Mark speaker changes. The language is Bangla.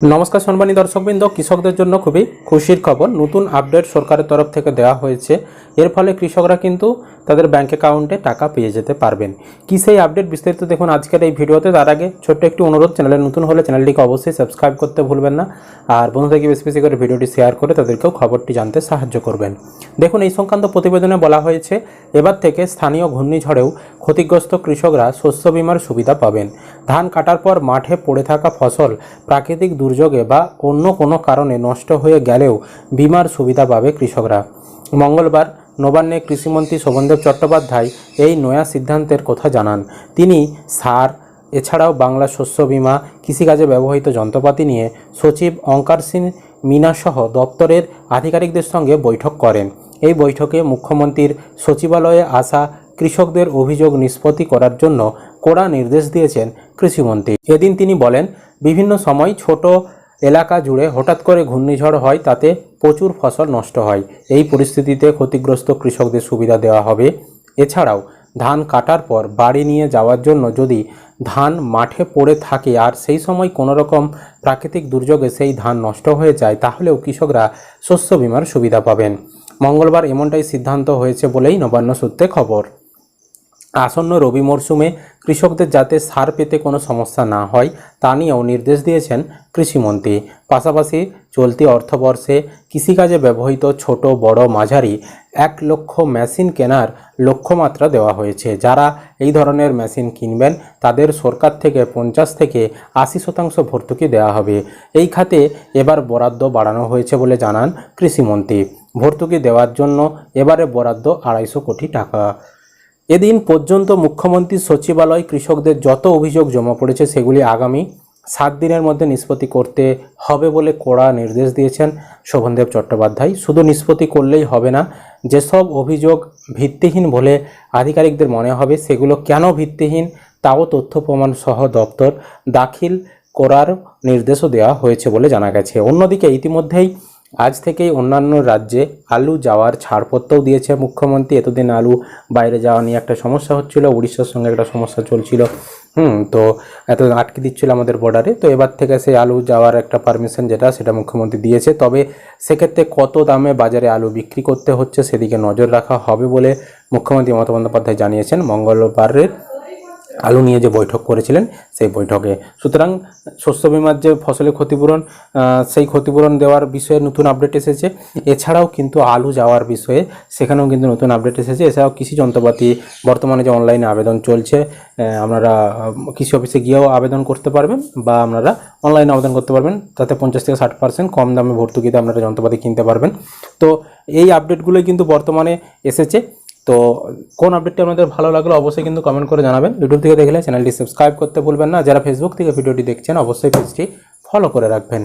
Speaker 1: নমস্কার সম্মানী দর্শকবৃন্দ, কৃষকদের জন্য খুবই খুশির খবর। নতুন আপডেট সরকারের তরফ থেকে দেওয়া হয়েছে। এর ফলে কৃষকরা কিন্তু তাদের ব্যাংক অ্যাকাউন্টে টাকা পেয়ে যেতে পারবেন। কি সেই আপডেট বিস্তারিত দেখুন আজকের এই ভিডিওতে। তার আগে ছোট্ট একটি অনুরোধ, চ্যানেলে নতুন হলে চ্যানেলটিকে অবশ্যই সাবস্ক্রাইব করতে ভুলবেন না, আর বন্ধুদেরকে বেশি বেশি করে ভিডিওটি শেয়ার করে তাদেরকেও খবরটি জানতে সাহায্য করবেন। দেখুন, এই সংক্রান্ত প্রতিবেদনে বলা হয়েছে এবার থেকে স্থানীয় ঘূর্ণিঝড়েও ক্ষতিগ্রস্ত কৃষকরা শস্য বিমার সুবিধা পাবেন। ধান কাটার পর মাঠে পড়ে থাকা ফসল প্রাকৃতিক দুর্যোগে বা অন্য কোনো কারণে নষ্ট হয়ে গেলেও বিমার সুবিধা পাবে কৃষকরা। মঙ্গলবার নবান্নে কৃষিমন্ত্রী শোভনদেব চট্টোপাধ্যায় এই নয়া সিদ্ধান্তের কথা জানান। তিনি সার এছাড়াও বাংলা শস্য বিমা, কৃষিকাজে ব্যবহৃত যন্ত্রপাতি নিয়ে সচিব অঙ্কার সিং মিনাসহ দপ্তরের আধিকারিকদের সঙ্গে বৈঠক করেন। এই বৈঠকে মুখ্যমন্ত্রীর সচিবালয়ে আসা কৃষকদের অভিযোগ নিষ্পত্তি করার জন্য কড়া নির্দেশ দিয়েছেন কৃষিমন্ত্রী। এদিন তিনি বলেন, বিভিন্ন সময় ছোট এলাকা জুড়ে হঠাৎ করে ঘূর্ণিঝড় হয়, তাতে প্রচুর ফসল নষ্ট হয়। এই পরিস্থিতিতে ক্ষতিগ্রস্ত কৃষকদের সুবিধা দেওয়া হবে। এছাড়াও ধান কাটার পর বাড়ি নিয়ে যাওয়ার জন্য যদি ধান মাঠে পড়ে থাকে আর সেই সময় কোনো রকম প্রাকৃতিক দুর্যোগে সেই ধান নষ্ট হয়ে যায়, তাহলেও কৃষকরা শস্য বিমার সুবিধা পাবেন। মঙ্গলবার এমনটাই সিদ্ধান্ত হয়েছে বলেই নবান্ন সূত্রে খবর। আসন্ন রবি মরশুমে কৃষকদের যাতে সার পেতে কোনো সমস্যা না হয় তা নিয়েও নির্দেশ দিয়েছেন কৃষিমন্ত্রী। পাশাপাশি চলতি অর্থবর্ষে কৃষিকাজে ব্যবহৃত ছোট বড় মাঝারি 1 লক্ষ মেশিন কেনার লক্ষ্যমাত্রা দেওয়া হয়েছে। যারা এই ধরনের মেশিন কিনবেন তাদের সরকার থেকে 50 থেকে 80% ভর্তুকি দেওয়া হবে। এই খাতে এবার বরাদ্দ বাড়ানো হয়েছে বলে জানান কৃষিমন্ত্রী। ভর্তুকি দেওয়ার জন্য এবারে বরাদ্দ 250 কোটি টাকা। এদিন পর্যন্ত মুখ্যমন্ত্রীর সচিবালয় কৃষকদের যত অভিযোগ জমা পড়েছে সেগুলি আগামী 7 দিনের মধ্যে নিষ্পত্তি করতে হবে বলে কড়া নির্দেশ দিয়েছেন শোভনদেব চট্টোপাধ্যায়। শুধু নিষ্পত্তি করলেই হবে না, যেসব অভিযোগ ভিত্তিহীন বলে আধিকারিকদের মনে হবে সেগুলো কেন ভিত্তিহীন তাও তথ্য প্রমাণ সহ দপ্তর দাখিল করার নির্দেশও দেওয়া হয়েছে বলে জানা গেছে। অন্যদিকে ইতিমধ্যেই আজ থেকেই অন্যান্য রাজ্যে আলু যাওয়ার ছাড়পত্রও দিয়েছে মুখ্যমন্ত্রী। এতদিন আলু বাইরে যাওয়া নিয়ে একটা সমস্যা হচ্ছিল, উড়িষ্যার সঙ্গে একটা সমস্যা চলছিল, তো এতদিন আটকে দিচ্ছিল আমাদের বর্ডারে। তো এবার থেকে সেই আলু যাওয়ার একটা পারমিশন সেটা মুখ্যমন্ত্রী দিয়েছে। তবে সেক্ষেত্রে কত দামে বাজারে আলু বিক্রি করতে হচ্ছে সেদিকে নজর রাখা হবে বলে মুখ্যমন্ত্রী মমতা বন্দ্যোপাধ্যায় জানিয়েছেন মঙ্গলবারের আলু নিয়ে যে বৈঠক করেছিলেন সেই বৈঠকে। সুতরাং শস্য বিমার যে ফসলের ক্ষতিপূরণ, সেই ক্ষতিপূরণ দেওয়ার বিষয়ে নতুন আপডেট এসেছে। এছাড়াও কিন্তু আলু যাওয়ার বিষয়ে সেখানেও কিন্তু নতুন আপডেট এসেছে। এছাড়াও কৃষি যন্ত্রপাতি বর্তমানে যে অনলাইনে আবেদন চলছে, আপনারা কৃষি অফিসে গিয়েও আবেদন করতে পারবেন বা আপনারা অনলাইনে আবেদন করতে পারবেন। তাতে 50 থেকে 60% কম দামে ভর্তুকিতে আপনারা যন্ত্রপাতি কিনতে পারবেন। তো এই আপডেটগুলোই কিন্তু বর্তমানে এসেছে। তো কোন আপডেটটি আপনাদের ভালো লাগলো অবশ্যই কিন্তু কমেন্ট করে জানাবেন। ইউটিউব থেকে দেখলে চ্যানেলটি সাবস্ক্রাইব করতে ভুলবেন না। যারা ফেসবুক থেকে ভিডিওটি দেখছেন অবশ্যই পেজটি ফলো করে রাখবেন।